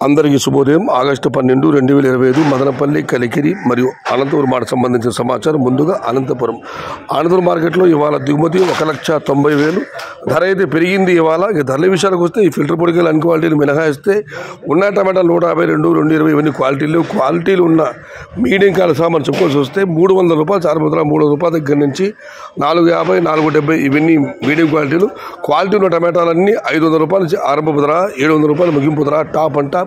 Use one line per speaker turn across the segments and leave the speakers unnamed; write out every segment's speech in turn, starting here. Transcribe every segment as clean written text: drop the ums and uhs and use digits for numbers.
అందరికీ శుభోదయం. ఆగస్టు 12, 2025 మదనపల్లి, కలికిరి మరియు అనంతపురం మాట సంబంధించిన సమాచారం. ముందుగా అనంతపురం మార్కెట్లో ఇవాళ దిగుమతి 1,90,000 ధర అయితే పెరిగింది. ఇవాళ ఇక ధరల విషయాలకు వస్తే ఈ ఫిల్టర్ పొడికలు అన్ని క్వాలిటీలు మినహాయిస్తే ఉన్న టమాటాలు 152, 220 ఇవన్నీ క్వాలిటీలు ఉన్న మీడియం కాల సామాన్ చెప్పుకోవాల్సి వస్తే 300 రూపాయలు చారుముద్ర, 300 రూపాయల దగ్గర నుంచి 450, 470 ఇవన్నీ మీడియం క్వాలిటీ ఉన్న టమాటాలన్నీ 500 రూపాయల నుంచి ఆరంభపు ధర, 700 రూపాయలు ముగింపు ధర. టాప్ అండ్ టాప్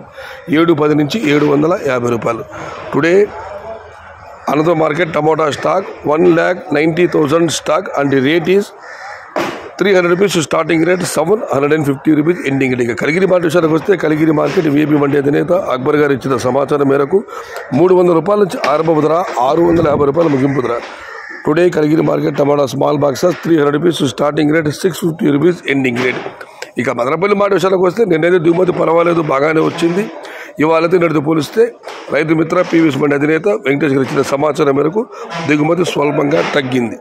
710 నుంచి 750 రూపాయలు. Today Another market tomato stock 1,90,000 stock and the rate is 300 rupees starting rate, 750 rupees ending rate. Kaligiri market విషయానికి వస్తే కలిగిరి మార్కెట్ విఐపి మండి అధినేత అక్బర్ గారు ఇచ్చిన సమాచారం మేరకు 300 రూపాయల నుంచి ఆరంభపు ధర, 650 రూపాయల ముగింపు ధర. టుడే కలిగిరి మార్కెట్ టమాటా small boxes 300 rupees starting rate, 650 rupees ending rate. ఇక మదనపల్లి మాట విషయాలకు వస్తే నిన్నైతే దిగుమతి పర్వాలేదు, బాగానే వచ్చింది. ఇవాళైతే నేటితో పోలిస్తే రైతు మిత్ర పీవీఎస్ మండి అధినేత వెంకటేష్ గారు ఇచ్చిన సమాచారం మేరకు దిగుమతి స్వల్పంగా తగ్గింది.